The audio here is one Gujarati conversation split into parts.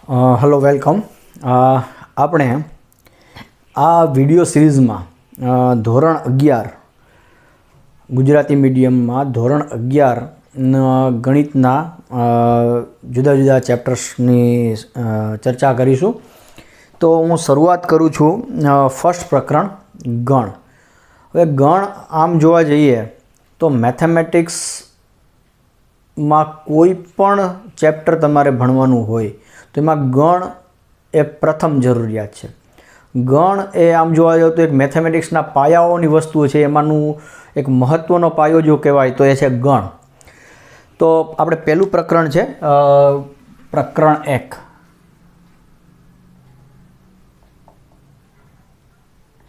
Hello welcome. આપણે આ વિડિયો સિરીઝમાં ધોરણ 11 ગુજરાતી મીડિયમમાં ધોરણ 11 ગણિતના જુદા જુદા ચેપ્ટર્સની ચર્ચા કરીશું. તો હું શરૂઆત કરું છું ફર્સ્ટ પ્રકરણ ગણ. હવે ગણ આમ જોવા જઈએ તો મેથેમેટિક્સમાં કોઈ પણ ચેપ્ટર તમારે ભણવાનું હોય તો એમાં ગણ એ પ્રથમ જરૂરિયાત છે. ગણ એ આમ જોવા જાવ તો એક મેથેમેટિક્સના પાયાઓની વસ્તુ છે. એમાંનું એક મહત્ત્વનો પાયો જો કહેવાય તો એ છે ગણ. તો આપણે પહેલું પ્રકરણ છે પ્રકરણ 1.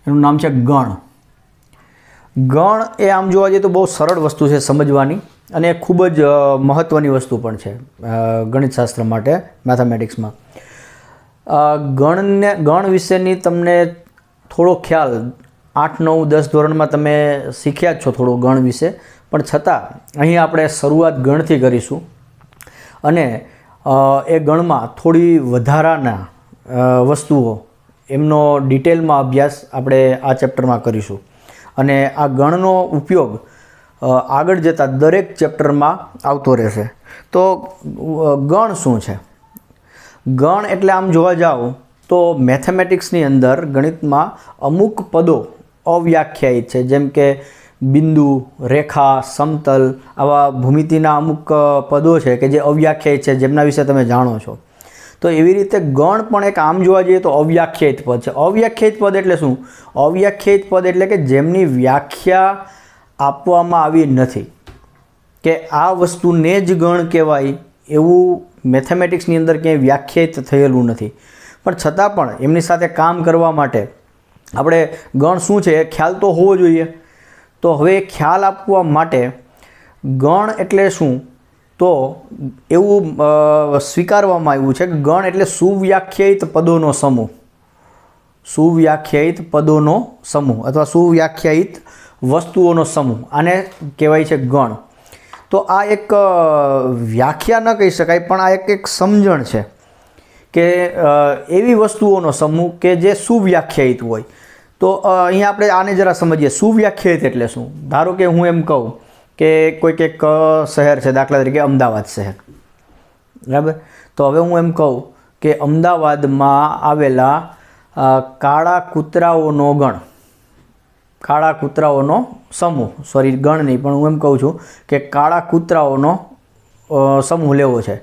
એનું નામ છે ગણ. ગણ એ આમ જોવા જઈએ તો બહુ સરળ વસ્તુ છે સમજવાની અને ખૂબ જ મહત્ત્વની વસ્તુ પણ છે ગણિતશાસ્ત્ર માટે, મેથેમેટિક્સમાં. ગણ વિશેની તમને થોડો ખ્યાલ 8, 9, 10 ધોરણમાં તમે શીખ્યા જ છો થોડો ગણ વિશે, પણ છતાં અહીં આપણે શરૂઆત ગણથી કરીશું અને એ ગણમાં થોડી વધારાના વસ્તુઓ એમનો ડિટેલમાં અભ્યાસ આપણે આ ચેપ્ટરમાં કરીશું અને આ ગણનો ઉપયોગ આગળ જતાં દરેક ચેપ્ટરમાં આવતો રહેશે. તો ગણ શું છે? ગણ એટલે આમ જોવા જાઓ તો મેથેમેટિક્સની અંદર ગણિતમાં અમુક પદો અવ્યાખ્યાયિત છે, જેમ કે બિંદુ, રેખા, સમતલ, આવા ભૂમિતિના અમુક પદો છે કે જે અવ્યાખ્યાયિત છે, જેમના વિશે તમે જાણો છો. તો એવી રીતે ગણ પણ એક આમ જોવા જઈએ તો અવ્યાખ્યાયિત પદ છે. અવ્યાખ્યાયિત પદ એટલે શું? અવ્યાખ્યાયિત પદ એટલે કે જેમની વ્યાખ્યા આપવામાં આવી નથી, કે આ વસ્તુને જ ગણ કહેવાય એવું મેથેમેટિક્સની અંદર ક્યાંય વ્યાખ્યાયિત થયેલું નથી. પણ છતાં પણ એમની સાથે કામ કરવા માટે આપણે ગણ શું છે એ ખ્યાલ તો હોવો જોઈએ. તો હવે ખ્યાલ આપવા માટે ગણ એટલે શું, તો એવું સ્વીકારવામાં આવ્યું છે કે ગણ એટલે સુવ્યાખ્યાયિત પદોનો સમૂહ. સુવ્યાખ્યાયિત પદોનો સમૂહ અથવા સુવ્યાખ્યાયિત વસ્તુઓનો સમૂહ, આને કહેવાય છે ગણ. તો આ એક વ્યાખ્યા ન કહી શકાય, પણ આ એક સમજણ છે કે એવી વસ્તુઓનો સમૂહ કે જે સુવ્યાખ્યાયિત હોય. તો અહીંયા આપણે આને જરા સમજીએ. સુવ્યાખ્યાયિત એટલે શું? ધારો કે હું એમ કહું કે કોઈક એક શહેર છે, દાખલા તરીકે અમદાવાદ શહેર, બરાબર. તો હવે હું એમ કહું કે અમદાવાદમાં આવેલા કાળા કૂતરાઓનો ગણ, કાળા કૂતરાઓનો સમૂહ, સોરી ગણ નહીં, પણ હું એમ કહું છું કે કાળા કૂતરાઓનો સમૂહ લેવો છે.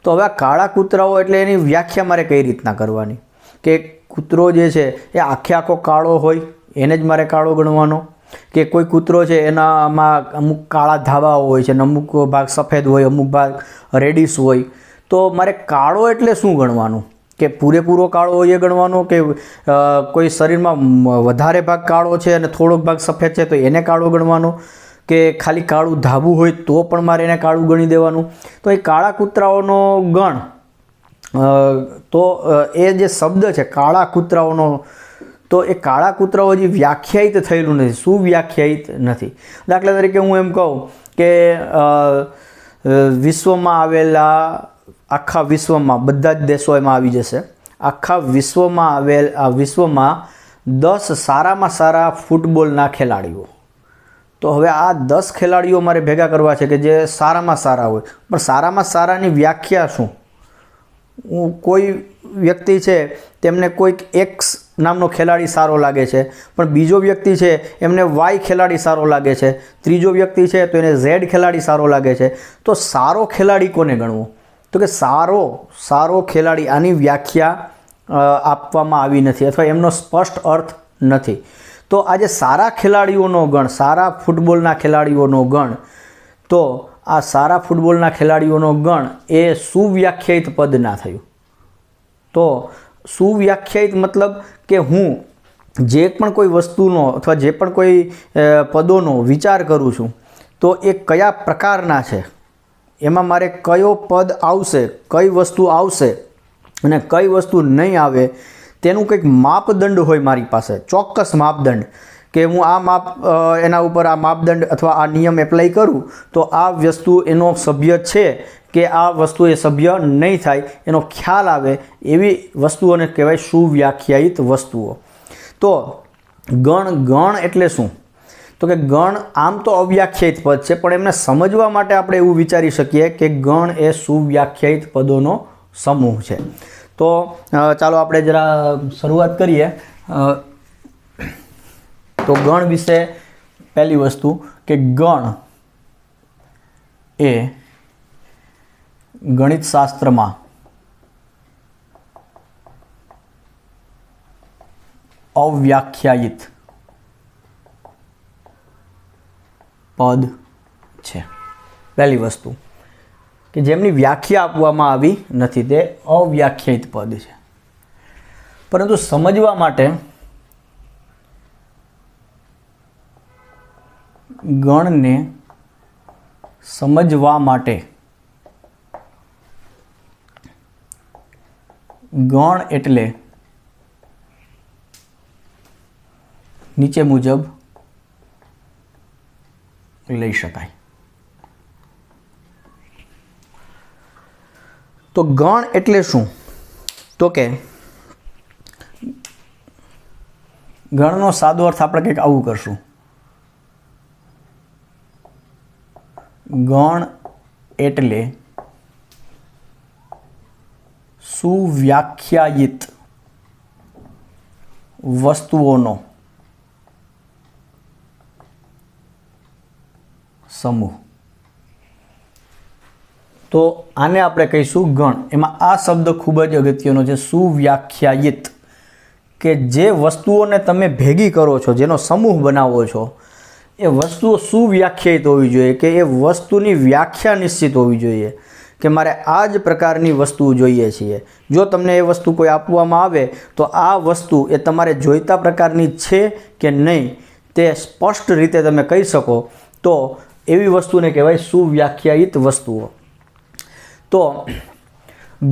તો હવે આ કાળા કૂતરાઓ એટલે એની વ્યાખ્યા મારે કઈ રીતના કરવાની? કે કૂતરો જે છે એ આખો કાળો હોય એને જ મારે કાળો ગણવાનો, કે કોઈ કૂતરો છે એનામાં અમુક કાળા ધાબાઓ હોય છે અને અમુક ભાગ સફેદ હોય, અમુક ભાગ રેડિશ હોય, તો મારે કાળો એટલે શું ગણવાનું? કે પૂરેપૂરો કાળો હોય એ ગણવાનો, કે કોઈ શરીરમાં વધારે ભાગ કાળો છે અને થોડોક ભાગ સફેદ છે તો એને કાળો ગણવાનો, કે ખાલી કાળું ધાબું હોય તો પણ મારે એને કાળું ગણી દેવાનું? તો એ કાળા કૂતરાઓનો ગણ, તો એ જે શબ્દ છે કાળા કૂતરાઓનો, તો એ કાળા કૂતરાઓ હજી વ્યાખ્યાયિત થયેલું નથી, સુવ્યાખ્યાયિત નથી. દાખલા તરીકે હું એમ કહું કે વિશ્વમાં આવેલા, આખા વિશ્વમાં બધા જ દેશો એમાં આવી જશે, આખા વિશ્વમાં વિશ્વમાં 10 સારામાં સારા ફૂટબોલના ખેલાડીઓ. તો હવે આ 10 ખેલાડીઓ મારે ભેગા કરવા છે કે જે સારામાં સારા હોય. પણ સારામાં સારાની વ્યાખ્યા શું? કોઈ વ્યક્તિ છે તેમને કોઈક એક્સ નામનો ખેલાડી સારો લાગે છે, પણ બીજો વ્યક્તિ છે એમને વાય ખેલાડી સારો લાગે છે, ત્રીજો વ્યક્તિ છે તો એને ઝેડ ખેલાડી સારો લાગે છે. તો સારો ખેલાડી કોને ગણવો? તો કે સારો ખેલાડી, આની વ્યાખ્યા આપવામાં આવી નથી અથવા એમનો સ્પષ્ટ અર્થ નથી. તો આજે સારા ખેલાડીઓનો ગણ, સારા ફૂટબોલના ખેલાડીઓનો ગણ, તો આ સારા ફૂટબોલના ખેલાડીઓનો ગણ એ સુવ્યાખ્યાયિત પદ ના થયું. તો સુવ્યાખ્યાયિત મતલબ કે હું જે પણ કોઈ વસ્તુનો અથવા જે પણ કોઈ પદોનો વિચાર કરું છું તો એ કયા પ્રકારના છે, એમાં મારે કયો પદ આવશે, કઈ વસ્તુ આવશે અને કઈ વસ્તુ નહીં આવે, તેનું કંઈક માપદંડ હોય મારી પાસે, ચોક્કસ માપદંડ, કે હું આ માપ એના ઉપર આ માપદંડ અથવા આ નિયમ એપ્લાય કરું તો આ વસ્તુ એનો સભ્ય છે કે આ વસ્તુ એ સભ્ય નહીં થાય એનો ખ્યાલ આવે એવી વસ્તુઓને કહેવાય સુવ્યાખ્યાયિત વસ્તુઓ. તો ગણ એટલે શું? તો કે ગણ આમ તો અવ્યાખ્યાયિત પદ છે, પણ એમને સમજવા માટે આપણે એવું વિચારી શકીએ કે ગણ એ સુવ્યાખ્યાયિત પદોનો સમૂહ છે. તો ચાલો આપણે જરા શરૂઆત કરીએ. તો ગણ વિશે પહેલી વસ્તુ કે ગણ એ ગણિતશાસ્ત્રમાં અવ્યાખ્યાયિત પદ છે. પહેલી વસ્તુ કે જેમની વ્યાખ્યા આપવામાં આવી નથી, તે અવ્યાખ્યાયિત પદ છે. પરંતુ સમજવા માટે ગણને સમજવા માટે ગણ એટલે નીચે મુજબ લઈ શકાય. તો ગણ એટલે શું? તો કે ગણનો સાદો અર્થ આપણે કંઈક આવું કરશું. ગણ એટલે સુવ્યાખ્યાયિત વસ્તુઓનો સમૂહ. તો આને આપણે કહીશું ગણ. એમાં આ શબ્દ ખૂબ જ અગત્યનો છે, સુવ્યાખ્યાયિત, કે જે વસ્તુઓને તમે ભેગી કરો છો, જેનો સમૂહ બનાવો છો, એ વસ્તુઓ સુવ્યાખ્યાયિત હોવી જોઈએ, કે એ વસ્તુની વ્યાખ્યા નિશ્ચિત હોવી જોઈએ કે મારે આ જ પ્રકારની વસ્તુ જોઈએ છીએ. જો તમને એ વસ્તુ કોઈ આપવામાં આવે તો આ વસ્તુ એ તમારે જોઈતા પ્રકારની છે કે નહીં તે સ્પષ્ટ રીતે તમે કહી શકો, તો એવી વસ્તુને કહેવાય સુવ્યાખ્યાયિત વસ્તુઓ. તો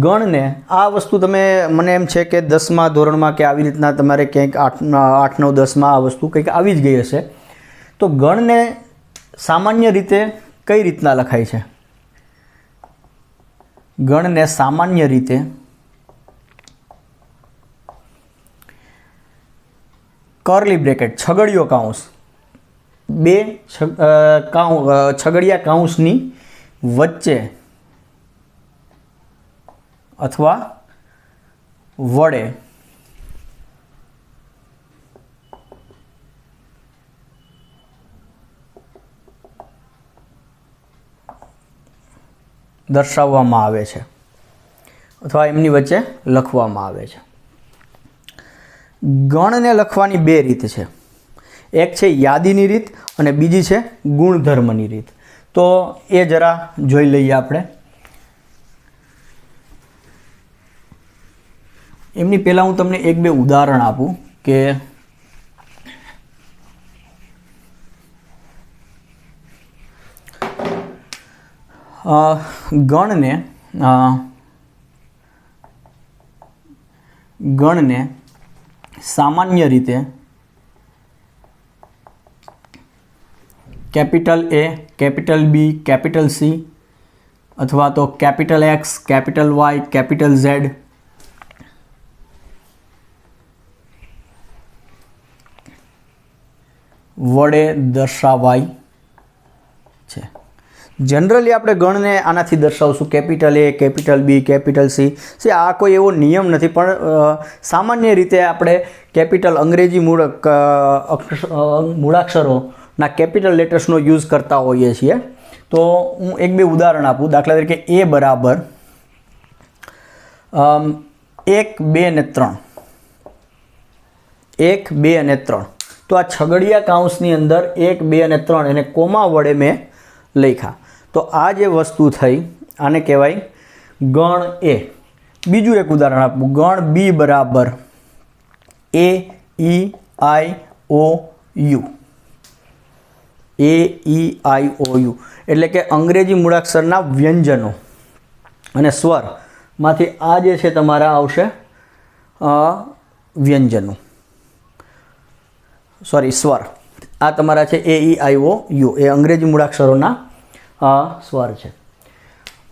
ગણને આ વસ્તુ તમે મને એમ છે કે 10મા ધોરણમાં કે આવી રીતના તમારે ક્યાંક 8, 9, 10માં આ વસ્તુ કંઈક આવી જ ગઈ હશે. તો ગણને સામાન્ય રીતે કઈ રીતના લખાય છે? ગણને સામાન્ય રીતે કર્લી બ્રેકેટ, છગડીયો કાઉન્સ, બે છગડિયા કાઉન્સની વચ્ચે અથવા વડે દર્શાવવામાં આવે છે અથવા એમની વચ્ચે લખવામાં આવે છે. ગણને લખવાની બે રીત છે. એક છે યાદીની રીત અને બીજી છે ગુણધર્મની રીત. તો એ જરા જોઈ લઈએ આપણે. એમની પહેલાં હું તમને એક બે ઉદાહરણ આપું કે ગણને સામાન્ય રીતે capital A, capital B, capital C અથવા તો capital X, capital Y, capital Z વડે દર્શાવાય છે. જનરલી આપણે ગણને આનાથી દર્શાવશું, capital A, capital B, capital C. આ કોઈ એવો નિયમ નથી, પણ સામાન્ય રીતે આપણે કેપિટલ અંગ્રેજી મૂળાક્ષરોના કેપિટલ લેટર્સનો યુઝ કરતા હોઈએ છીએ. તો હું એક બે ઉદાહરણ આપું. દાખલા તરીકે A બરાબર 1, 2 અને 3. 1, 2 અને 3. તો આ છગડિયા કાઉન્સની અંદર 1, 2 અને 3 એને કોમા વડે મેં લખ્યા. તો આ જે વસ્તુ થઈ આને કહેવાય ગણ A. બીજું એક ઉદાહરણ આપું. ગણ B બરાબર A, E, I, O, U. A, E, I, O, U એટલે કે અંગ્રેજી મૂળાક્ષરના વ્યંજનો અને સ્વરમાંથી આ જે છે તમારા આવશે વ્યંજનો. સોરી સ્વર, આ તમારા છે એ ઈ આઈ ઓ યુ, એ અંગ્રેજી મૂળાક્ષરોના સ્વર છે.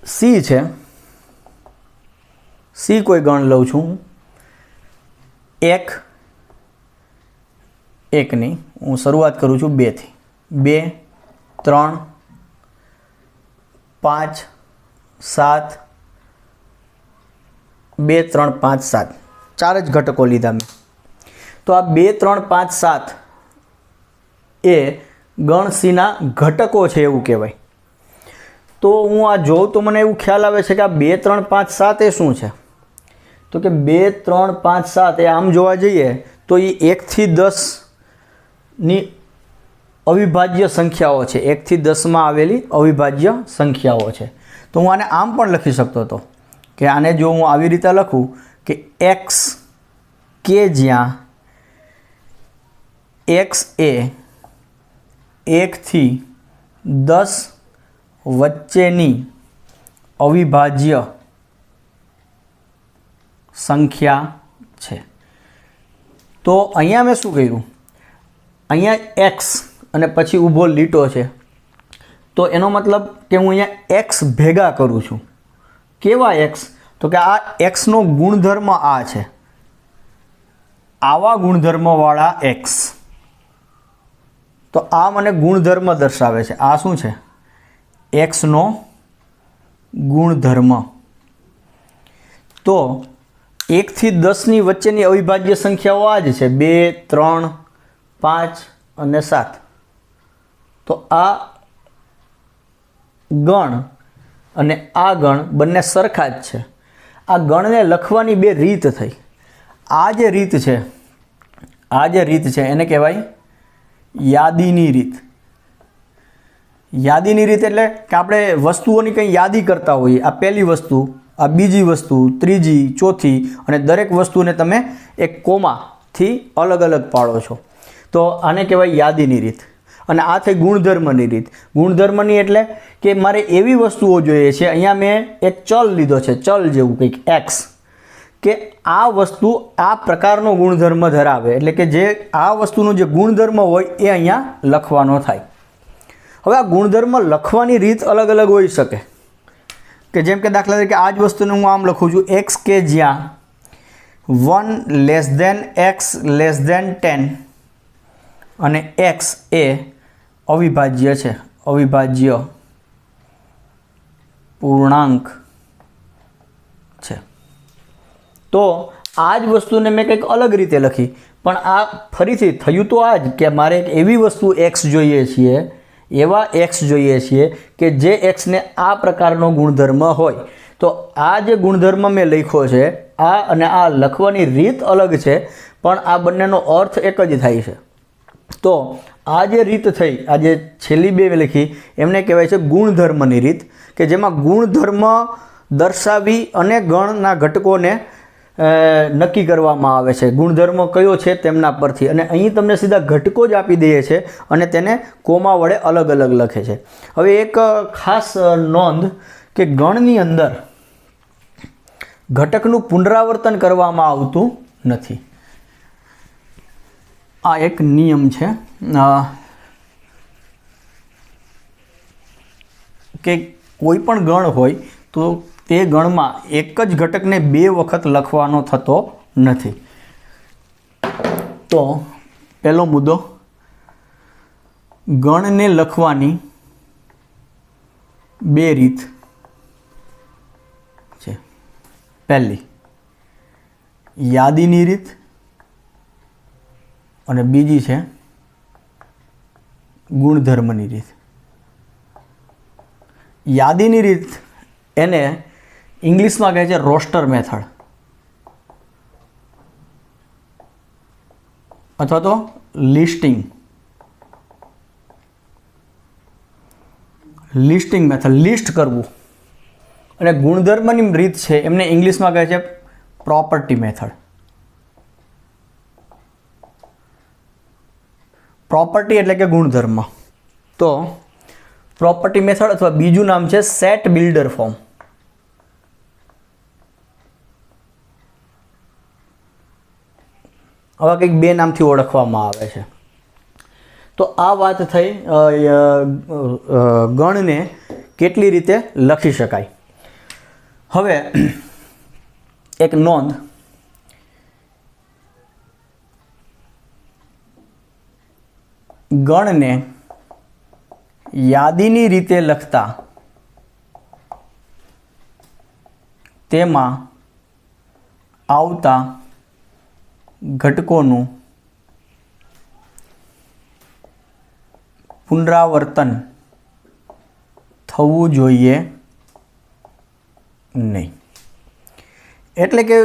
સી છે, સી કોઈ ગણ લઉં છું હું, એકની હું શરૂઆત કરું છું 2 થી. 2, 3, 5, 7, 2, 3, 5, 7, 4 જ ઘટકો લીધા મેં. તો આ 2, 3, 5, 7 એ ગણ સીના ઘટકો છે એવું કહેવાય. તો હું આ જોઉં તો મને એવું ખ્યાલ આવે છે કે આ 2, 3, 5, 7 એ શું છે? તો કે 2, 3, 5, 7 એ આમ જોવા જઈએ તો એ 1 થી 10ની અવિભાજ્ય સંખ્યાઓ છે. 1 થી 10માં આવેલી અવિભાજ્ય સંખ્યાઓ છે. તો હું આને આમ પણ લખી શકતો હતો કે આને જો હું આવી રીતે લખું કે x કે જ્યાં x એ 1 થી 10 વચ્ચેની અવિભાજ્ય સંખ્યા છે. તો અહીંયા મેં શું કર્યું, અહીંયા x અને પછી ઊભો લીટો છે, તો એનો મતલબ કે હું અહીંયા x ભેગા કરું છું. કેવા x? તો કે આ xનો ગુણધર્મ આ છે, આવા ગુણધર્મવાળા x. તો આ મને ગુણધર્મ દર્શાવે છે. આ શું છે? xનો ગુણધર્મ. તો 1 થી 10ની વચ્ચેની અવિભાજ્ય સંખ્યાઓ આ જ છે, 2, 3, 5 અને 7. તો આ ગણ અને આ ગણ બંને સરખા જ છે. આ ગણને લખવાની 2 રીત થઈ. આ જે રીત છે એને કહેવાય યાદીની રીત. યાદીની રીત એટલે કે આપણે વસ્તુઓની કંઈ યાદી કરતા હોઈએ, આ પહેલી વસ્તુ, આ બીજી વસ્તુ, ત્રીજી, ચોથી, અને દરેક વસ્તુને તમે એક કોમાથી અલગ અલગ પાડો છો. તો આને કહેવાય યાદીની રીત. અને આ થઈ ગુણધર્મની રીત. ગુણધર્મની એટલે કે મારે એવી વસ્તુઓ જોઈએ છે, અહીંયા મેં એક ચલ લીધો છે, ચલ જેવું કંઈક x, કે આ વસ્તુ આ પ્રકારનો ગુણધર્મ ધરાવે, એટલે કે જે આ વસ્તુનો જે ગુણધર્મ હોય એ અહીંયા લખવાનો થાય. હવે આ ગુણધર્મ લખવાની રીત અલગ અલગ હોઈ શકે, કે જેમ કે દાખલા તરીકે આ જ વસ્તુને હું આમ લખું છું, x કે જ્યાં 1 less than x less than 10 અને x એ અવિભાજ્ય છે, અવિભાજ્ય પૂર્ણાંક છે. તો આ જ વસ્તુને મેં કંઈક અલગ રીતે લખી, પણ આ ફરીથી થયું તો આ જ કે મારે એક એવી વસ્તુ x જોઈએ છીએ, એવા x જોઈએ છીએ કે જે xને આ પ્રકારનો ગુણધર્મ હોય. તો આ જે ગુણધર્મ મેં લખ્યો છે, આ અને આ લખવાની રીત અલગ છે, પણ આ બંનેનો અર્થ એક જ થાય છે. તો આ જે રીત થઈ, આ જે છેલ્લી 2 લખી, એમને કહેવાય છે ગુણધર્મની રીત, કે જેમાં ગુણધર્મ દર્શાવી અને ગણના ઘટકોને નક્કી કરવામાં આવે છે. ગુણધર્મ કયો છે તેમના પરથી, અને અહીં તમને સીધા ઘટકો જ આપી દે છે અને તેને કોમા વડે અલગ અલગ લખે છે. હવે એક ખાસ નોંધ કે ગણની અંદર ઘટકનું પુનરાવર્તન કરવામાં આવતું નથી. આ એક નિયમ છે કે કોઈ પણ ગણ હોય તો તે ગણમાં એક જ ઘટકને 2 વખત લખવાનો થતો નથી. તો પહેલો મુદ્દો, ગણને લખવાની 2 રીત છે. પહેલી યાદીની રીત અને બીજી છે ગુણધર્મની રીત. યાદીની રીત એને ઇંગ્લિશમાં કહે છે રોસ્ટર મેથડ અથવા તો લિસ્ટિંગ મેથડ, લિસ્ટ કરવું. અને ગુણધર્મની રીત છે એમને ઇંગ્લિશમાં કહે છે પ્રોપર્ટી મેથડ. પ્રોપર્ટી એટલે કે ગુણધર્મ. તો પ્રોપર્ટી મેથડ અથવા બીજું નામ છે સેટ બિલ્ડર ફોર્મ. આવા કંઈક 2 નામથી ઓળખવામાં આવે છે. તો આ વાત થઈ ગણને કેટલી રીતે લખી શકાય. હવે એક નોંધ, ગણને યાદીની રીતે લખતા તેમાં આવતા ઘટકોનું પુનરાવર્તન થવું જોઈએ નહીં. એટલે કે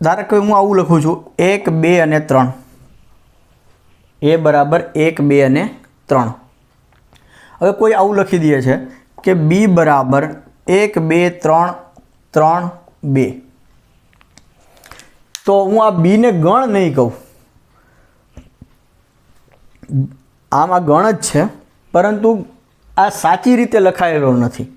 ધારો કે હું આવું લખું છું 1, 2 અને 3, એ બરાબર 1, 2 અને 3. હવે કોઈ આવું લખી દે છે કે બી બરાબર 1, 2, 3, 3, 2, તો હું આ બીને ગણ નહીં કહું, આમાં ગણ જ છે, પરંતુ આ સાચી રીતે લખાયેલો નથી.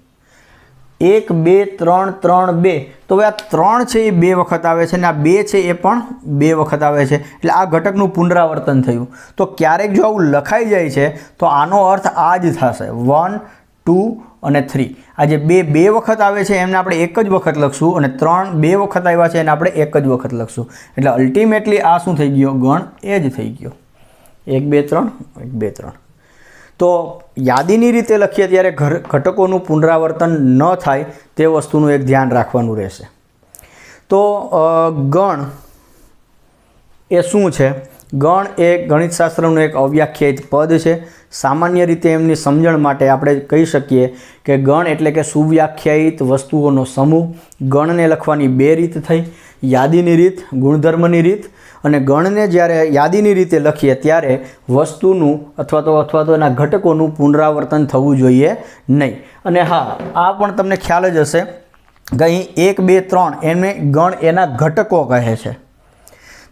1, 2, 3, 3, 2, તો હવે આ 3 છે એ 2 વખત આવે છે અને આ 2 છે એ પણ 2 વખત આવે છે, એટલે આ ઘટકનું પુનરાવર્તન થયું. તો ક્યારેક જો આવું લખાઈ જાય છે તો આનો અર્થ આ જ થશે, 1, 2 અને 3. આ જે 2 વખત આવે છે એમને આપણે એક જ વખત લખશું અને 3 2 વખત આવ્યા છે એને આપણે એક જ વખત લખશું. એટલે અલ્ટિમેટલી આ શું થઈ ગયો, ગણ એ જ થઈ ગયો, 1, 2, 3, 1, 2, 3. તો યાદીની રીતે લખીએ ત્યારે ઘટકોનું પુનરાવર્તન ન થાય તે વસ્તુનું એક ધ્યાન રાખવાનું રહેશે. તો ગણ એ શું છે? ગણ એ ગણિતશાસ્ત્રનું એક અવ્યાખ્યાયિત પદ છે. સામાન્ય રીતે એમની સમજણ માટે આપણે કહી શકીએ કે ગણ એટલે કે સુવ્યાખ્યાયિત વસ્તુઓનો સમૂહ. ગણને લખવાની 2 રીત થઈ, યાદીની રીત, ગુણધર્મની રીત. અને ગણને જ્યારે યાદીની રીતે લખીએ ત્યારે વસ્તુનું અથવા તો એના ઘટકોનું પુનરાવર્તન થવું જોઈએ નહીં. અને હા, આ પણ તમને ખ્યાલ જ હશે કે અહીં 1, 2, 3 એને ગણ એના ઘટકો કહે છે.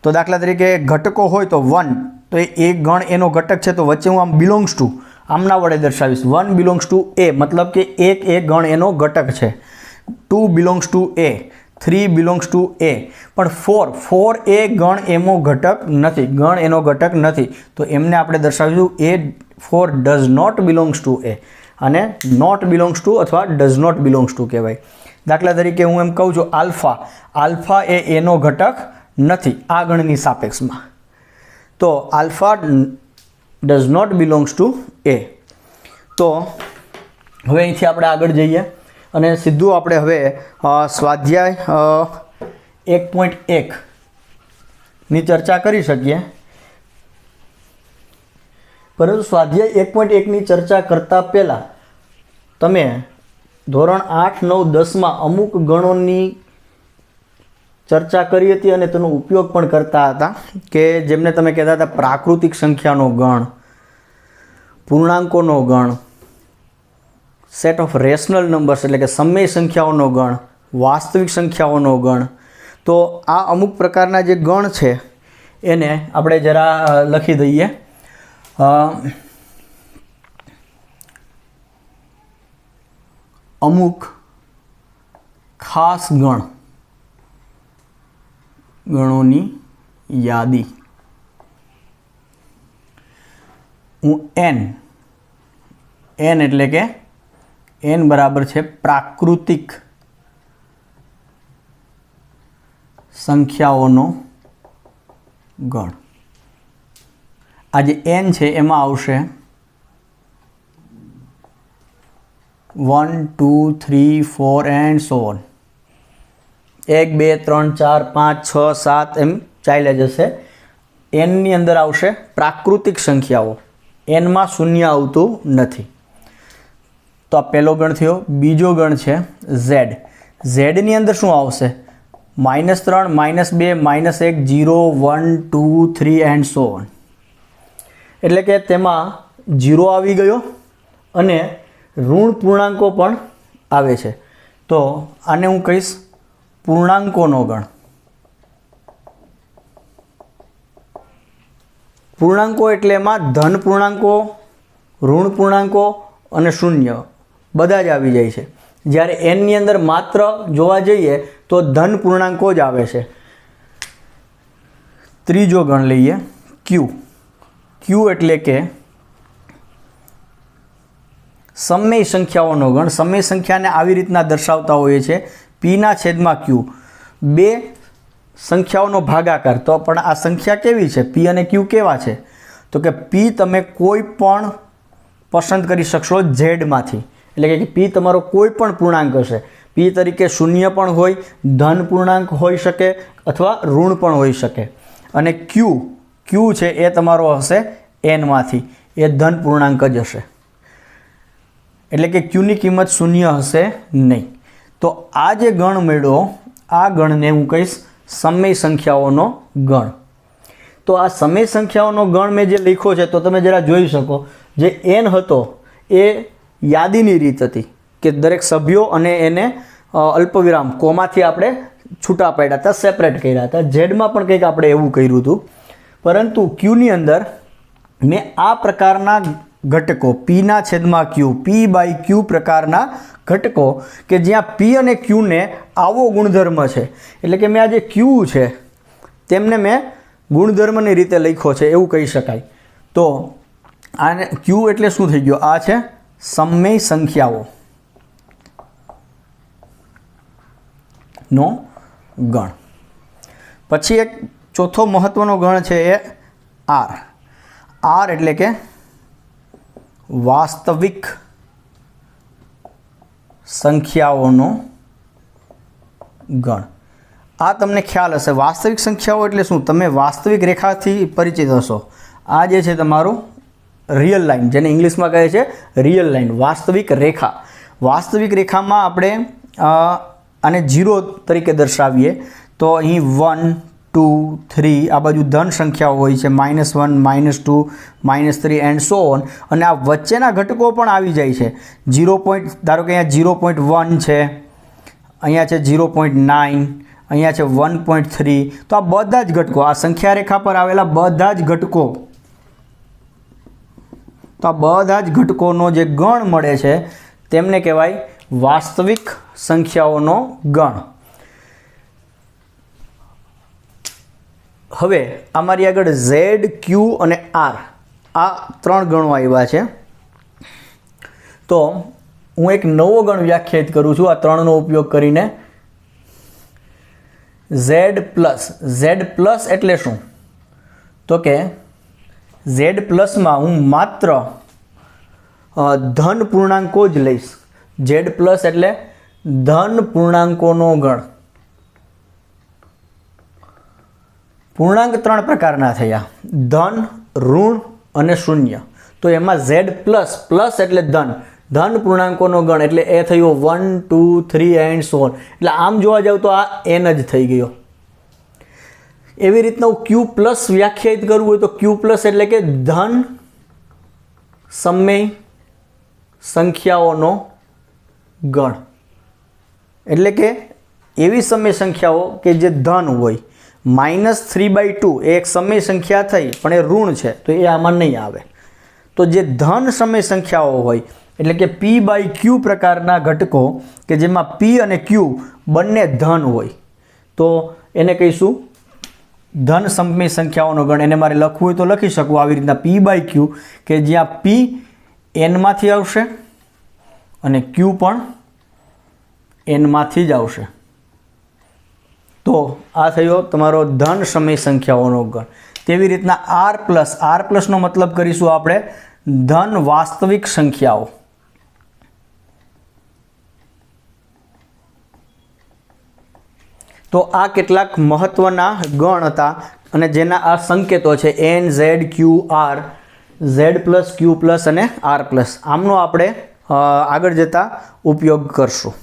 તો દાખલા તરીકે ઘટકો હોય તો 1, તો એ ગણ એનો ઘટક છે, તો વચ્ચે હું આમ બિલોંગ્સ ટુ આમના વડે દર્શાવીશ. 1 બિલોંગ્સ ટુ એ, મતલબ કે 1 એ ગણ એનો ઘટક છે. 2 belongs to A, 3 belongs to A. પણ 4 એ ગણ એનો ઘટક નથી, ગણ એનો ઘટક નથી, તો એમને આપણે દર્શાવીશું એ 4 ડઝ નોટ બિલોંગ્સ ટુ એ. અને નોટ બિલોંગ્સ ટુ અથવા ડઝ નોટ બિલોંગ્સ ટુ કહેવાય. દાખલા તરીકે હું એમ કહું છું આલ્ફા એ એનો ઘટક નથી આ ગણની સાપેક્ષમાં, તો alpha does not belongs to A. તો હવે અહીંથી આપણે આગળ જઈએ અને સીધું આપણે હવે સ્વાધ્યાય 1.1 ની ચર્ચા કરી શકીએ. પરંતુ સ્વાધ્યાય 1.1 ની ચર્ચા કરતાં પહેલાં તમે ધોરણ 8, 9, 10માં અમુક ગણોની ચર્ચા કરી હતી અને તેનો ઉપયોગ પણ કરતા હતા, કે જેમને તમે કહેતા હતા પ્રાકૃતિક સંખ્યાનો ગણ, પૂર્ણાંકોનો ગણ, સેટ ઓફ રેશનલ નંબર્સ એટલે કે સમય સંખ્યાઓનો ગણ, વાસ્તવિક સંખ્યાઓનો ગણ. તો આ અમુક પ્રકારના જે ગણ છે એને આપણે જરા લખી દઈએ. અમુક ખાસ ગણોની યાદી. હું n એટલે કે n બરાબર છે પ્રાકૃતિક સંખ્યાઓનો ગણ. આ જે n છે એમાં આવશે 1, 2, 3, 4 એન્ડ સો ઓન. 1, 2, 3, 4, 5, 6, 7 એમ ચાલ્યા જશે. nની અંદર આવશે પ્રાકૃતિક સંખ્યાઓ, એનમાં શૂન્ય આવતું નથી. તો આ પહેલો ગણ થયો. બીજો ગણ છે z. ઝેડની અંદર શું આવશે? -3, -2, -1, 0, 1, 2, 3 એન્ડ સો ઓન. એટલે કે તેમાં 0 આવી ગયો અને ઋણ પૂર્ણાંકો પણ આવે છે. તો આને હું કહીશ પૂર્ણાંકોનો ગણ. પૂર્ણાંકો એટલે એમાં ધન પૂર્ણાંકો, ઋણ પૂર્ણાંકો અને શૂન્ય બધા જ આવી જાય છે. જ્યારે એનની અંદર માત્ર જોવા જઈએ તો ધન પૂર્ણાંકો જ આવે છે. ત્રીજો ગણ લઈએ Q એટલે કે સમય સંખ્યાઓનો ગણ. સમય સંખ્યાને આવી રીતના દર્શાવતા હોઈએ છે પીના છેદમાં ક્યુ, બે સંખ્યાઓનો ભાગાકાર. તો પણ આ સંખ્યા કેવી છે, પી અને ક્યુ કેવા છે? તો કે પી તમે કોઈ પણ પસંદ કરી શકશો ઝેડમાંથી, એટલે કે પી તમારો કોઈ પણ પૂર્ણાંક હશે. પી તરીકે શૂન્ય પણ હોય, ધન પૂર્ણાંક હોઈ શકે અથવા ઋણ પણ હોઈ શકે. અને ક્યુ છે એ તમારો હશે એનમાંથી, એ ધન પૂર્ણાંક જ હશે, એટલે કે ક્યુની કિંમત શૂન્ય હશે નહીં. તો આ જે ગણ મળ્યો, આ ગણને હું કહીશ સમય સંખ્યાઓનો ગણ. તો આ સમય સંખ્યાઓનો ગણ મેં જે લખ્યો છે તો તમે જરા જોઈ શકો, જે એન હતો એ યાદીની રીત હતી કે દરેક સભ્યો અને એને અલ્પવિરામ કોમાથી આપણે છૂટા પાડ્યા હતા, સેપરેટ કર્યા હતા. ઝેડમાં પણ કંઈક આપણે એવું કર્યું હતું. પરંતુ ક્યુની અંદર મેં આ પ્રકારના ઘટકો પીના છેદમાં ક્યુ, પી બાય ક્યુ પ્રકારના ઘટકો કે જ્યાં પી અને ક્યુને આવો ગુણધર્મ છે, એટલે કે મેં આ જે ક્યુ છે તેમને મેં ગુણધર્મની રીતે લખ્યો છે એવું કહી શકાય. તો આને ક્યુ એટલે શું થઈ ગયો? આ છે સમય સંખ્યાઓ નો ગણ. પછી એક ચોથો મહત્વનો ગણ છે એ આર. આર એટલે કે વાસ્તવિક સંખ્યાઓનો ગણ. આ તમને ખ્યાલ હશે, વાસ્તવિક સંખ્યાઓ એટલે શું? તમે વાસ્તવિક રેખાથી પરિચિત હશો. આ જે છે તમારું રિયલ લાઇન, જેને ઇંગ્લિશમાં કહે છે રિયલ લાઇન, વાસ્તવિક રેખા. વાસ્તવિક રેખામાં આપણે આને 0 તરીકે દર્શાવીએ તો અહીં 1, 2, 3 આ બાજુ ધન સંખ્યાઓ હોય છે, -1, -2, -3 એન્ડ સો ઓન. અને આ વચ્ચેના ઘટકો પણ આવી જાય છે. 0. ધારો કે અહીંયા 0.1 છે, અહીંયા છે 0.9, અહીંયા છે 1.3. તો આ બધા જ ઘટકો, આ સંખ્યા રેખા પર આવેલા બધા જ ઘટકો, તો આ બધા જ ઘટકોનો જે ગણ મળે છે તેમને કહેવાય વાસ્તવિક સંખ્યાઓનો ગણ. હવે અમારી આગળ ઝેડ, ક્યુ અને આર આ 3 ગણો આવ્યા છે. તો હું એક નવો ગણ વ્યાખ્યાયિત કરું છું આ 3નો ઉપયોગ કરીને. ઝેડ પ્લસ એટલે શું? તો કે ઝેડ પ્લસમાં હું માત્ર ધન પૂર્ણાંકો જ લઈશ. ઝેડ પ્લસ એટલે ધન પૂર્ણાંકોનો ગણ. પૂર્ણાંક 3 પ્રકારના થયા, ધન, ઋણ અને શૂન્ય. તો એમાં ઝેડ પ્લસ એટલે ધન પૂર્ણાંકોનો ગણ, એટલે એ થયો 1, 2, 3 એન્ડ સો ઓન. એટલે આમ જોવા જાવ તો આ એન જ થઈ ગયો. એવી રીતના હું ક્યુ પ્લસ વ્યાખ્યાયિત કરવું હોય તો ક્યુ પ્લસ એટલે કે ધન સમય સંખ્યાઓનો ગણ. એટલે કે એવી સમય સંખ્યાઓ કે જે ધન હોય. -3/2 એ એક સમય સંખ્યા થઈ પણ એ ઋણ છે તો એ આમાં નહીં આવે. તો જે ધન સમય સંખ્યાઓ હોય એટલે કે પી બાય ક્યુ પ્રકારના ઘટકો કે જેમાં પી અને ક્યુ બંને ધન હોય તો એને કહીશું ધન સમય સંખ્યાઓનો ગણ. એને મારે લખવું હોય તો લખી શકું આવી રીતના પી બાય ક્યુ, કે જ્યાં પી એનમાંથી આવશે અને ક્યુ પણ એનમાંથી જ આવશે. તો આ થયો તમારો ધન સમય સંખ્યાઓનો ગણ. તેવી રીતના આર પ્લસનો મતલબ કરીશું આપણે ધન વાસ્તવિક સંખ્યાઓ. તો આ કેટલાક મહત્વના ગણ હતા અને જેના આ સંકેતો છે એન, ઝેડ, ક્યુ, આર, ઝેડ પ્લસ, ક્યુ પ્લસ અને આર પ્લસ. આમનો આપણે આગળ જતા ઉપયોગ કરશું.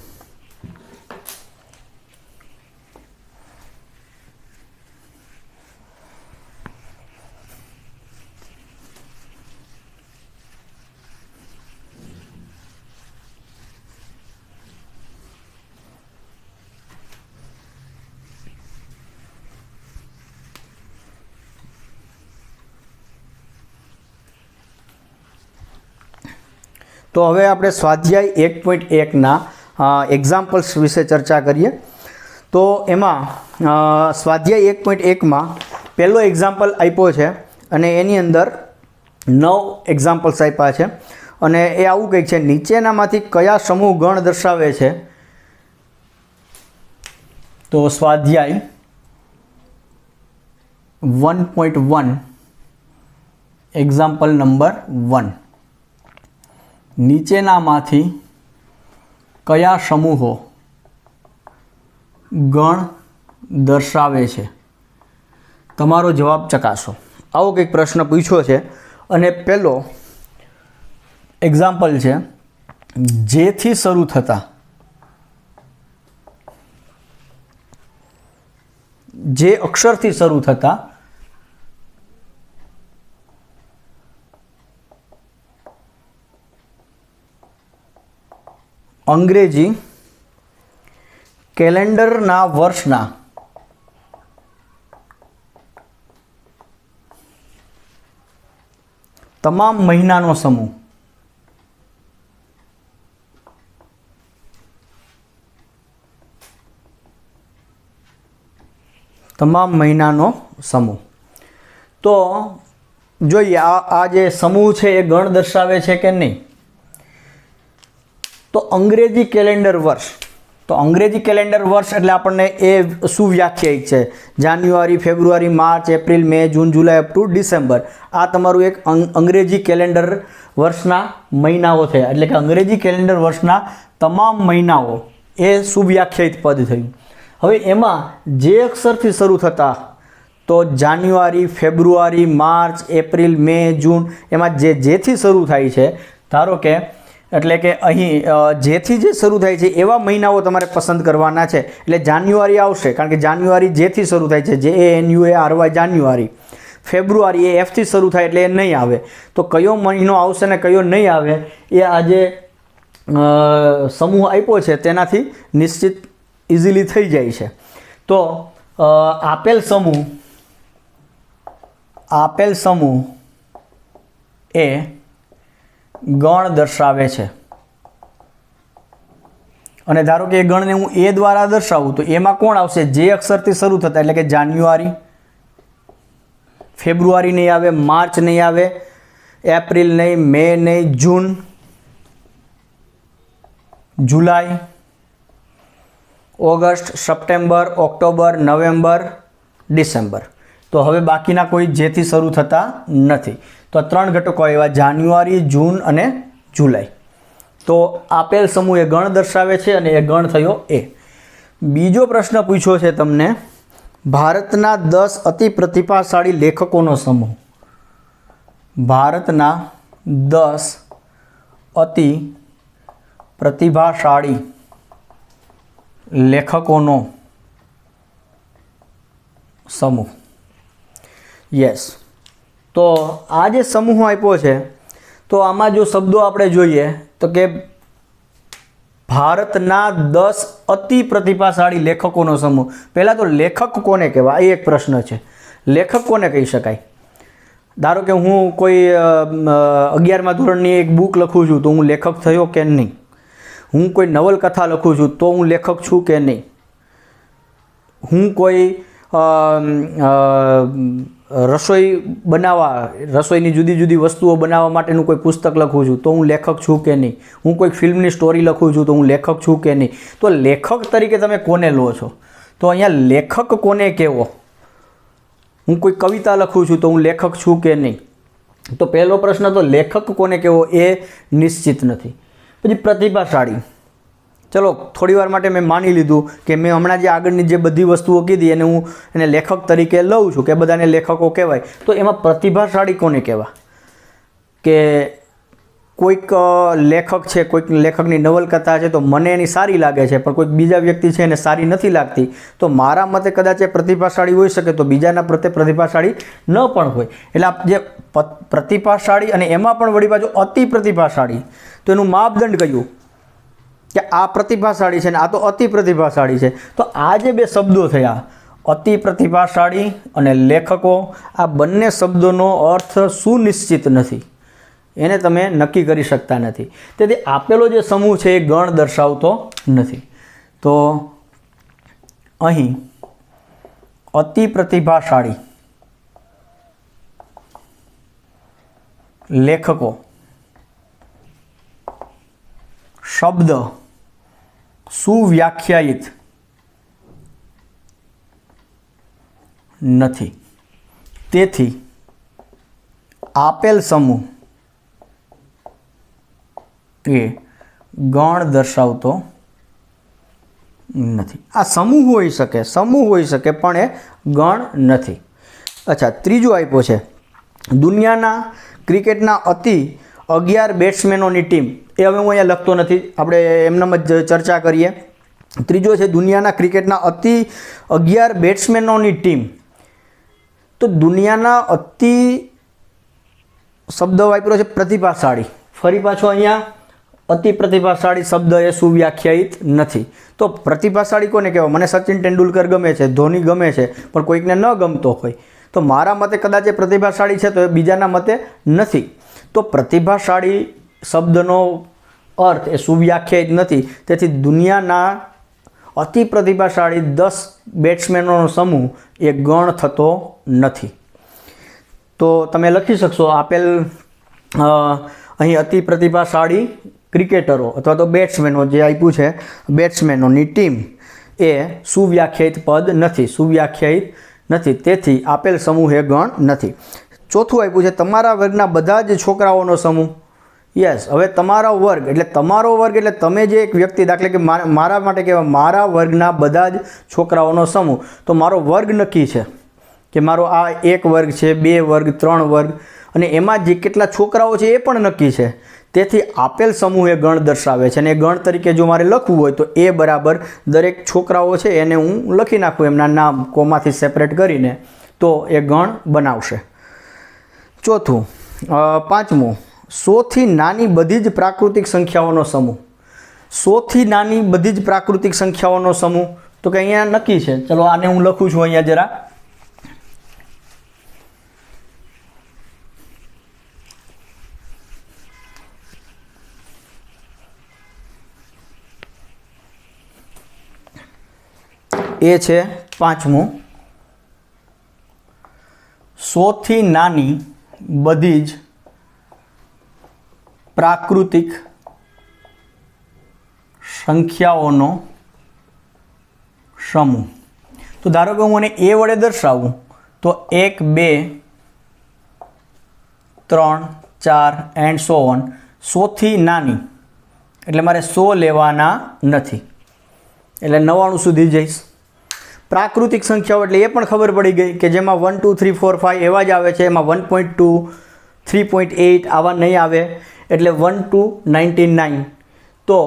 તો હવે આપણે સ્વાધ્યાય 1.1ના એક્ઝામ્પલ્સ વિશે ચર્ચા કરીએ. તો એમાં સ્વાધ્યાય 1.1માં પહેલો એક્ઝામ્પલ આપ્યો છે અને એની અંદર 9 એક્ઝામ્પલ્સ આપ્યા છે. અને એ આવું કંઈક છે, નીચેનામાંથી કયા સમૂહ ગણ દર્શાવે છે? તો સ્વાધ્યાય 1.1 એક્ઝામ્પલ નંબર 1, નીચેનામાંથી કયા સમૂહો ગણ દર્શાવે છે? તમારો જવાબ ચકાસો. આવો કંઈક પ્રશ્ન પૂછ્યો છે અને પહેલો એક્ઝામ્પલ છે, જેથી શરૂ થતા, જે અક્ષરથી શરૂ થતા અંગ્રેજી કેલેન્ડરના વર્ષના તમામ મહિનાનો સમૂહ. તમામ મહિનાનો સમૂહ. તો જોઈએ આ જે સમૂહ છે એ ગણ દર્શાવે છે કે નહીં. તો અંગ્રેજી કેલેન્ડર વર્ષ, તો અંગ્રેજી કેલેન્ડર વર્ષ એટલે આપણને એ સુવ્યાખ્યાયિત છે. January, February, March, April, May, June, July up to December. આ તમારું એક અંગ્રેજી કેલેન્ડર વર્ષના મહિનાઓ થયા. એટલે કે અંગ્રેજી કેલેન્ડર વર્ષના તમામ મહિનાઓ એ સુવ્યાખ્યાયિત પદ થયું. હવે એમાં જે અક્ષરથી શરૂ થતા, તો જાન્યુઆરી, ફેબ્રુઆરી, માર્ચ, એપ્રિલ, મે, જૂન, એમાં જેથી શરૂ થાય છે, ધારો કે એટલે કે અહીં જેથી જે શરૂ થાય છે એવા મહિનાઓ તમારે પસંદ કરવાના છે. એટલે જાન્યુઆરી આવશે, કારણ કે જાન્યુઆરી જેથી શરૂ થાય છે, JANUARY જાન્યુઆરી. ફેબ્રુઆરી એ એફથી શરૂ થાય એટલે એ નહીં આવે. તો કયો મહિનો આવશે ને કયો નહીં આવે એ આજે સમૂહ આપ્યો છે તેનાથી નિશ્ચિત ઇઝીલી થઈ જાય છે. તો આપેલ સમૂહ એ ગણ દર્શાવે છે. અને ધારો કે એ ગણને હું એ દ્વારા દર્શાવું તો એમાં કોણ આવશે? જે અક્ષરથી શરૂ થતા, એટલે કે જાન્યુઆરી, ફેબ્રુઆરી નહીં આવે, માર્ચ નહીં આવે, એપ્રિલ નહીં, મે નહીં, June, July, August, September, October, November, December. તો હવે બાકીના કોઈ જેથી શરૂ થતા નથી. તો આ 3 ઘટકો આવ્યા, જાન્યુઆરી, જૂન અને જુલાઈ. તો આપેલ સમૂહ એ ગણ દર્શાવે છે અને એ ગણ થયો એ. બીજો પ્રશ્ન પૂછ્યો છે તમને, ભારતના 10 અતિ પ્રતિભાશાળી લેખકોનો સમૂહ. ભારતના 10 અતિ પ્રતિભાશાળી લેખકોનો સમૂહ. યસ. તો આ જે સમૂહ આપ્યો છે, તો આમાં જો શબ્દો આપણે જોઈએ તો કે ભારતના 10 અતિ પ્રતિભાશાળી લેખકોનો સમૂહ. પહેલાં તો લેખક કોને કહેવાય એ એક પ્રશ્ન છે. લેખક કોને કહી શકાય? ધારો કે હું કોઈ 11મા ધોરણની એક બુક લખું છું તો હું લેખક થયો કે નહીં? હું કોઈ નવલકથા લખું છું તો હું લેખક છું કે નહીં? હું કોઈ રસોઈની જુદી જુદી વસ્તુઓ બનાવવા માટેનું કોઈ પુસ્તક લખું છું તો હું લેખક છું કે નહીં? હું કોઈ ફિલ્મની સ્ટોરી લખું છું તો હું લેખક છું કે નહીં? તો લેખક તરીકે તમે કોને લો છો? તો અહીંયા લેખક કોને કહેવો? હું કોઈ કવિતા લખું છું તો હું લેખક છું કે નહીં? તો પહેલો પ્રશ્ન તો લેખક કોને કહેવો એ નિશ્ચિત નથી. પછી પ્રતિભાશાળી, ચલો થોડી વાર માટે મેં માની લીધું કે મેં હમણાં જે આગળની જે બધી વસ્તુઓ કીધી એને હું એને લેખક તરીકે લઉં છું કે બધાને લેખકો કહેવાય. તો એમાં પ્રતિભાશાળી કોને કહેવા? કે કોઈક લેખક છે, કોઈક લેખકની નવલકથા છે તો મને એની સારી લાગે છે, પણ કોઈક બીજા વ્યક્તિ છે એને સારી નથી લાગતી, તો મારા મતે કદાચ એ પ્રતિભાશાળી હોઈ શકે, તો બીજાના પ્રત્યે પ્રતિભાશાળી ન પણ હોય. એટલે આ જે પ્રતિભાશાળી અને એમાં પણ વળી પાછું અતિ પ્રતિભાશાળી, તો એનું માપદંડ કયું કે આ પ્રતિભાશાળી છે ને આ તો અતિ પ્રતિભાશાળી છે? તો આ જે બે શબ્દો થયા, અતિ પ્રતિભાશાળી અને લેખકો, આ બંને શબ્દોનો અર્થ સુનિશ્ચિત નથી, એને તમે નક્કી કરી શકતા નથી. તેથી આપેલો જે સમૂહ છે એ ગણ દર્શાવતો નથી. તો અહીં અતિ પ્રતિભાશાળી લેખકો શબ્દ સુવ્યાખ્યાયિત નથી, તેથી આપેલ સમૂહ એ ગણ દર્શાવતો નથી. આ સમૂહ હોઈ શકે પણ એ ગણ નથી. અચ્છા, ત્રીજું આપ્યો છે દુનિયાના ક્રિકેટના અતિ 11 બેટ્સમેનોની ટીમ. એ હવે હું અહીંયા લખતો નથી, આપણે એમનામ જ ચર્ચા કરીએ. ત્રીજો છે દુનિયાના ક્રિકેટના અતિ 11 બેટ્સમેનોની ટીમ. તો દુનિયાના અતિ શબ્દ વાપર્યો છે પ્રતિભાશાળી. ફરી પાછો અહીંયા અતિ પ્રતિભાશાળી શબ્દ એ સુવ્યાખ્યાયિત નથી. તો પ્રતિભાશાળી કોને કહેવાય? મને સચિન તેંડુલકર ગમે છે, ધોની ગમે છે, પણ કોઈકને ન ગમતો હોય તો મારા મતે કદાચ એ પ્રતિભાશાળી છે, તો એ બીજાના મતે નથી. તો પ્રતિભાશાળી શબ્દનો અર્થ એ સુવ્યાખ્યાયિત નથી. તેથી દુનિયાના અતિ પ્રતિભાશાળી 10 બેટ્સમેનોનો સમૂહ એ ગણ થતો નથી. તો તમે લખી શકશો આપેલ અહીં અતિ પ્રતિભાશાળી ક્રિકેટરો અથવા તો બેટ્સમેનો જે આપ્યું છે, બેટ્સમેનોની ટીમ એ સુવ્યાખ્યાયિત પદ નથી. તેથી આપેલ સમૂહ એ ગણ નથી. ચોથું આપ્યું છે તમારા વર્ગના બધા જ છોકરાઓનો સમૂહ. યસ, હવે તમારો વર્ગ એટલે તમે જે એક વ્યક્તિ, દાખલા કે મારા માટે કહેવાય મારા વર્ગના બધા જ છોકરાઓનો સમૂહ. તો મારો વર્ગ નક્કી છે કે મારો આ 1 વર્ગ છે, 2 વર્ગ, 3 વર્ગ, અને એમાં જે કેટલા છોકરાઓ છે એ પણ નક્કી છે. તેથી આપેલ સમૂહ એ ગણ દર્શાવે છે. અને એ ગણ તરીકે જો મારે લખવું હોય તો એ બરાબર દરેક છોકરાઓ છે એને હું લખી નાખું એમના નામ કોમાથી સેપરેટ કરીને, તો એ ગણ બનાવશે. ચોથું, પાંચમું, 100 થી નાની બધી જ પ્રાકૃતિક સંખ્યાઓનો સમૂહ. 100 થી નાની બધી જ પ્રાકૃતિક સંખ્યાઓનો સમૂહ, તો કે અહીંયા નક્કી છે. ચલો આને હું લખું છું અહીંયા જરા. એ છે પાંચમું, 100 થી નાની બધી જ પ્રાકૃતિક સંખ્યાઓનો સમૂહ. તો ધારો કે હું મને એ વડે દર્શાવું તો 1, 2, 3, 4 એન્ડ સો ઓન. 100 થી નાની એટલે મારે 100 લેવાના નથી, એટલે 99 સુધી જઈશ. પ્રાકૃતિક સંખ્યાઓ એટલે એ પણ ખબર પડી ગઈ કે જેમાં 1, 2, 3, 4, 5 એવા જ આવે છે. એમાં 1.2, 3.8 આવા નહીં આવે. એટલે 1 to 99. તો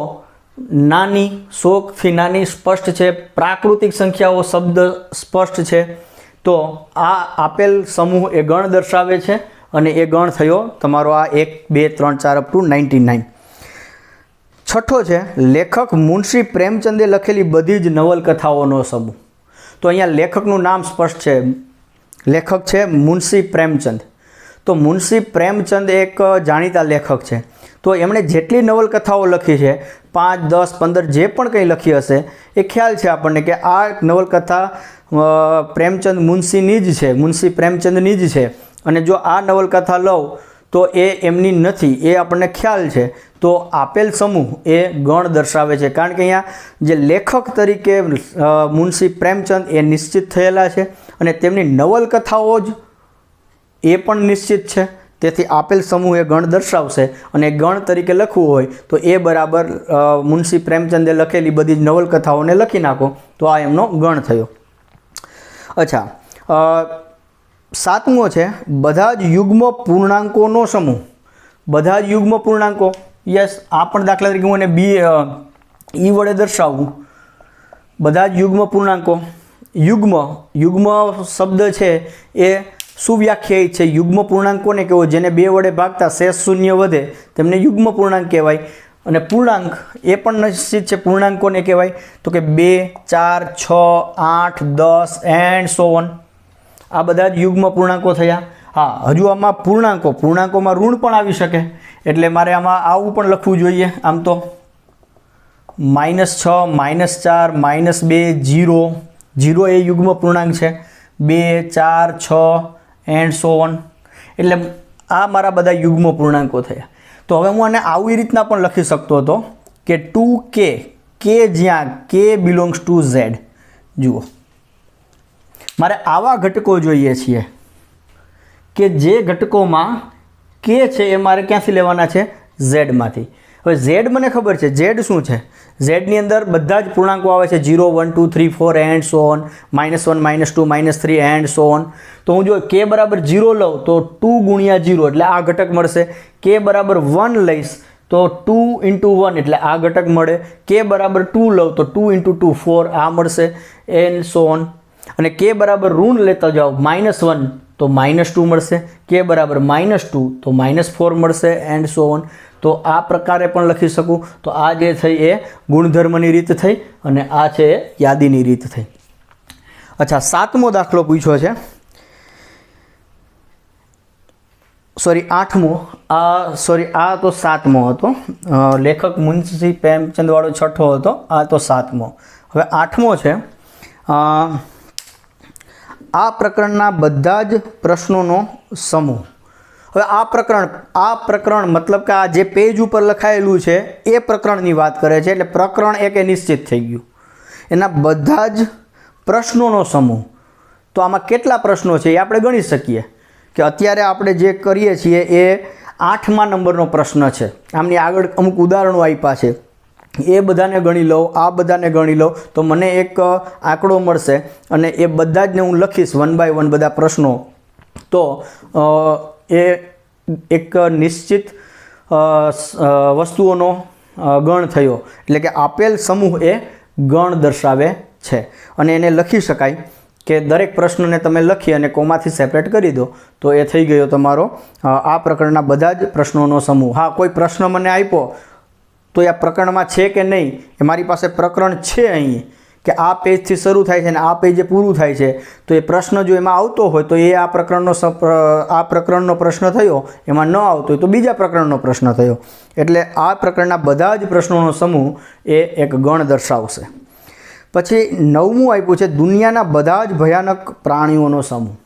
નાની, 100 થી નાની સ્પષ્ટ છે. પ્રાકૃતિક સંખ્યાઓ શબ્દ સ્પષ્ટ છે. તો આ આપેલ સમૂહ એ ગણ દર્શાવે છે અને એ ગણ થયો તમારો આ 1, 2, 3, 4 અપ ટુ 99. છઠ્ઠો છે લેખક મુનશી પ્રેમચંદે લખેલી બધી જ નવલકથાઓનો સમૂહ. તો અહીંયા લેખકનું નામ સ્પષ્ટ છે. લેખક છે મુનશી પ્રેમચંદ. તો મુનશી પ્રેમચંદ એક જાણીતા લેખક છે. તો એમણે જેટલી નવલકથાઓ લખી છે, 5, 10, 15 જે પણ કંઈ લખી હશે, એ ખ્યાલ છે આપણને કે આ નવલકથા પ્રેમચંદ મુનશીની જ છે, મુનશી પ્રેમચંદની જ છે. અને જો આ નવલકથા લઉં તો એ એમની નથી, એ આપણને ખ્યાલ છે. તો આપેલ સમૂહ એ ગણ દર્શાવે છે, કારણ કે અહીંયા જે લેખક તરીકે મુનશી પ્રેમચંદ એ નિશ્ચિત થયેલા છે અને તેમની નવલકથાઓ જ એ પણ નિશ્ચિત છે. તેથી આપેલ સમૂહ એ ગણ દર્શાવશે. અને ગણ તરીકે લખવું હોય તો એ બરાબર મુનશી પ્રેમચંદે લખેલી બધી જ નવલકથાઓને લખી નાખો, તો આ એમનો ગણ થયો. અચ્છા, 7મો છે બધા જ યુગ્મ પૂર્ણાંકોનો સમૂહ. બધા જ યુગ્મ પૂર્ણાંકો. યસ, આ પણ દાખલા તરીકે હું એને ઈ વડે દર્શાવું. બધા જ યુગ્મ પૂર્ણાંકો. યુગ્મ શબ્દ છે એ સુવ્યાખ્યાયિત છે. યુગ્મ પૂર્ણાંકોને કહેવો જેને 2 વડે ભાગતા શેષ શૂન્ય વધે તેમને યુગ્મ પૂર્ણાંક કહેવાય. અને પૂર્ણાંક એ પણ નિશ્ચિત છે. પૂર્ણાંકોને કહેવાય તો કે 2, 4, 6, 8, 10 એન્ડ સો ઓન. આ બધા જ યુગ્મ પૂર્ણાંકો થયા. હા, હજુ આમાં પૂર્ણાંકોમાં ઋણ પણ આવી શકે, એટલે મારે આમાં આવું પણ લખવું જોઈએ. આમ તો -6, -4, -2, 0 એ યુગ્મ પૂર્ણાંક છે. 2, 4, 6 એન્ડ સો ઓન. એટલે આ મારા બધા યુગ્મ પૂર્ણાંકો થયા. તો હવે હું આને આવી રીતના પણ લખી શકતો હતો કે 2k, કે જ્યાં k બિલોંગ્સ ટુ z. જુઓ, મારે આવા ઘટકો જોઈએ છીએ કે જે ઘટકોમાં k છે એ મારે ક્યાંથી લેવાના છે? ઝેડમાંથી. હવે ઝેડ મને ખબર છે. ઝેડ શું છે? ઝેડની અંદર બધા જ પૂર્ણાંકો આવે છે, 0 1 2 3 4 and so on, -1 -2 -3 and so on. તો હું જો k બરાબર 0 લઉં તો 2 ગુણ્યા 0 એટલે આ ઘટક મળશે. k બરાબર 1 લઈશ તો 2 × 1 એટલે આ ઘટક મળે. k બરાબર 2 લઉં તો 2 × 2 4 આ મળશે એન્ડ સો ઓન. અને k બરાબર ઋણ લેતા જાઓ -1 તો -2 મળશે. k બરાબર -2 તો -4 મળશે એન્ડ સો ઓન. તો આ પ્રકારે પણ લખી શકું. તો આ જે થઈ એ ગુણધર્મની રીત થઈ અને આ છે એ યાદીની રીત થઈ. અચ્છા, 7મો દાખલો પૂછ્યો છે, સોરી 8મો. આ તો 7મો હતો. લેખક મુનશી પ્રેમચંદવાળો 6થો હતો. આ તો 7મો. હવે 8મો છે, આ પ્રકરણના બધા જ પ્રશ્નોનો સમૂહ. હવે આ પ્રકરણ મતલબ કે આ જે પેજ ઉપર લખાયેલું છે એ પ્રકરણની વાત કરે છે. એટલે પ્રકરણ એક એ નિશ્ચિત થઈ ગયું. એના બધા જ પ્રશ્નોનો સમૂહ. તો આમાં કેટલા પ્રશ્નો છે એ આપણે ગણી શકીએ કે અત્યારે આપણે જે કરીએ છીએ એ 8મા નંબરનો પ્રશ્ન છે. આમની આગળ અમુક ઉદાહરણો આપ્યા છે, એ બધાને ગણી લઉં, આ બધાને ગણી લઉં તો મને એક આંકડો મળશે અને એ બધા જને હું લખીશ 1 બાય 1 બધા પ્રશ્નો. તો એ એક નિશ્ચિત વસ્તુઓનો ગણ થયો. એટલે કે આપેલ સમૂહ એ ગણ દર્શાવે છે અને એને લખી શકાય કે દરેક પ્રશ્નને તમે લખી અને કોમાથી સેપરેટ કરી દો તો એ થઈ ગયો તમારો આ પ્રકરણના બધા જ પ્રશ્નોનો સમૂહ. હા, કોઈ પ્રશ્ન મને આપ્યો તો એ આ પ્રકરણમાં છે કે નહીં, એ મારી પાસે પ્રકરણ છે અહીં કે આ પેજથી શરૂ થાય છે અને આ પેજે પૂરું થાય છે. તો એ પ્રશ્ન જો એમાં આવતો હોય તો એ આ પ્રકરણનો પ્રશ્ન થયો. એમાં ન આવતો હોય તો બીજા પ્રકરણનો પ્રશ્ન થયો. એટલે આ પ્રકરણના બધા જ પ્રશ્નોનો સમૂહ એ એક ગણ દર્શાવશે. પછી 9મું આપ્યું છે, દુનિયાના બધા જ ભયાનક પ્રાણીઓનો સમૂહ.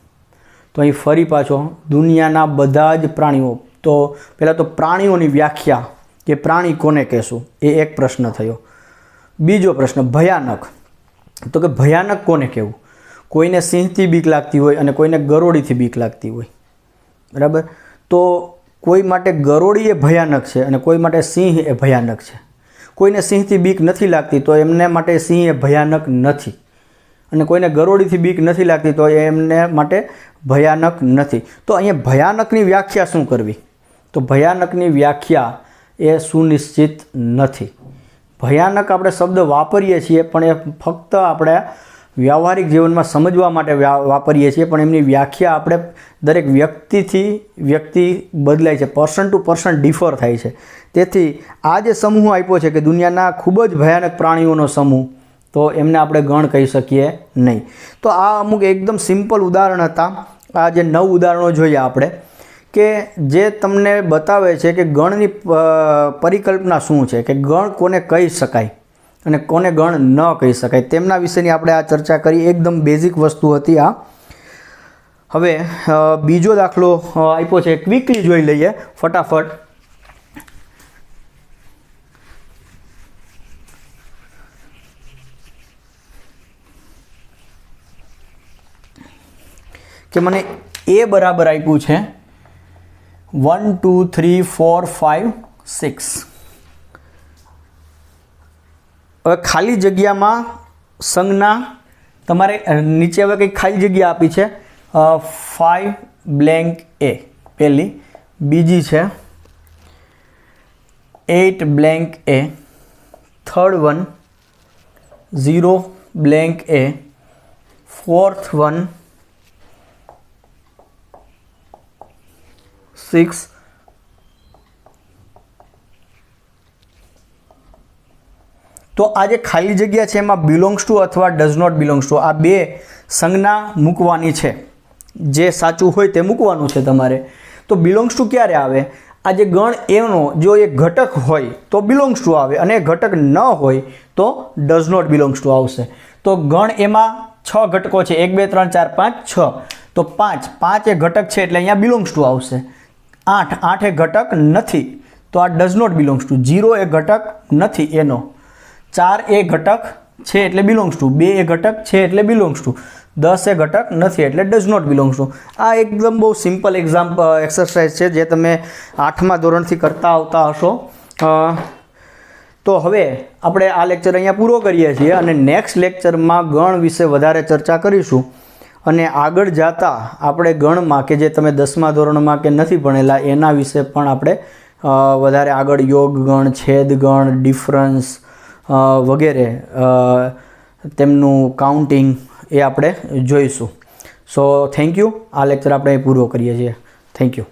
તો અહીં ફરી પાછો દુનિયાના બધા જ પ્રાણીઓ. તો પહેલાં તો પ્રાણીઓની વ્યાખ્યા કે પ્રાણી કોને કહેશું એ એક પ્રશ્ન થયો. બીજો પ્રશ્ન ભયાનક. તો કે ભયાનક કોને કહેવું? કોઈને સિંહથી બીક લાગતી હોય અને કોઈને ગરોળીથી બીક લાગતી હોય, બરાબર? તો કોઈ માટે ગરોળી એ ભયાનક છે અને કોઈ માટે સિંહ એ ભયાનક છે. કોઈને સિંહથી બીક નથી લાગતી તો એમને માટે સિંહ એ ભયાનક નથી, અને કોઈને ગરોળીથી બીક નથી લાગતી તો એમને માટે ભયાનક નથી. તો અહીંયા ભયાનકની વ્યાખ્યા શું કરવી? તો ભયાનકની વ્યાખ્યા એ સુનિશ્ચિત નથી. ભયાનક આપણે શબ્દ વાપરીએ છીએ પણ એ ફક્ત આપણે વ્યવહારિક જીવનમાં સમજવા માટે વાપરીએ છીએ, પણ એમની વ્યાખ્યા આપણે દરેક વ્યક્તિથી વ્યક્તિ બદલાય છે, પર્સન ટુ પર્સન ડિફર થાય છે. તેથી આ જે સમૂહ આપ્યો છે કે દુનિયાના ખૂબ જ ભયાનક પ્રાણીઓનો સમૂહ, તો એમને આપણે ગણ કહી શકીએ નહીં. તો આ અમુક એકદમ સિમ્પલ ઉદાહરણ હતા. આ જે 9 ઉદાહરણો જોયા આપણે કે જે તમને બતાવે છે કે ગણની પરિકલ્પના શું છે, કે ગણ કોને કહી શકાય અને કોને ગણ ન કહી શકાય, તેમના વિશેની આપણે આ ચર્ચા કરી. એકદમ બેઝિક વસ્તુ હતી આ. હવે બીજો દાખલો આપ્યો છે, ક્વિકલી જોઈ લઈએ ફટાફટ. કે મને એ બરાબર આપ્યું છે 1 2 3 4 5 6. હવે ખાલી જગ્યામાં સંજ્ઞા તમારે નીચે હવે કંઈક ખાલી જગ્યા આપી છે 5 બ્લેન્ક એ પહેલી, બીજી છે 8 બ્લેન્ક એ, થર્ડ વન 0 બ્લેન્ક એ, ફોર્થ વન 6. તો આ જે ખાલી જગ્યા છે એમાં બિલોંગ્સ ટુ અથવા ડઝ નોટ બિલોંગ્સ ટુ આ બે સંજ્ઞા મૂકવાની છે. જે સાચું હોય તે મૂકવાનું છે તમારે. તો બિલોંગ્સ ટુ ક્યારે આવે? આ જે ગણ એનો જો એ ઘટક હોય તો બિલોંગ્સ ટુ આવે અને ઘટક ન હોય તો ડઝ નોટ બિલોંગ્સ ટુ આવશે. તો ગણ એમાં 6 ઘટકો છે, 1 2 3 4 5 6. તો 5 એ ઘટક છે એટલે અહીંયા બિલોંગ્સ ટુ આવશે. 8 એ ઘટક નથી તો આ ડઝ નોટ બિલોંગ્સ ટુ. 0 એ ઘટક નથી એનો, 4 એ ઘટક છે એટલે બિલોંગ્સ ટુ, 2 એ ઘટક છે એટલે બિલોંગ્સ ટુ, 10 એ ઘટક નથી એટલે ડઝ નોટ બિલોંગ્સ ટુ. આ એકદમ બહુ સિમ્પલ એક્સરસાઇઝ છે જે તમે 8મા ધોરણથી કરતા આવતા હશો. તો હવે આપણે આ લેક્ચર અહીંયા પૂરો કરીએ છીએ અને નેક્સ્ટ લેક્ચરમાં ગણ વિશે વધારે ચર્ચા કરીશું. અને આગળ જતાં આપણે ગણમાં કે જે તમે 10મા ધોરણમાં કે નથી ભણેલા એના વિશે પણ આપણે વધારે આગળ યોગ ગણ, છેદ ગણ, ડિફરન્સ વગેરે તેમનું કાઉન્ટિંગ એ આપણે જોઈશું. So thank you. આ લેક્ચર આપણે પૂરો કરીએ છીએ. Thank you.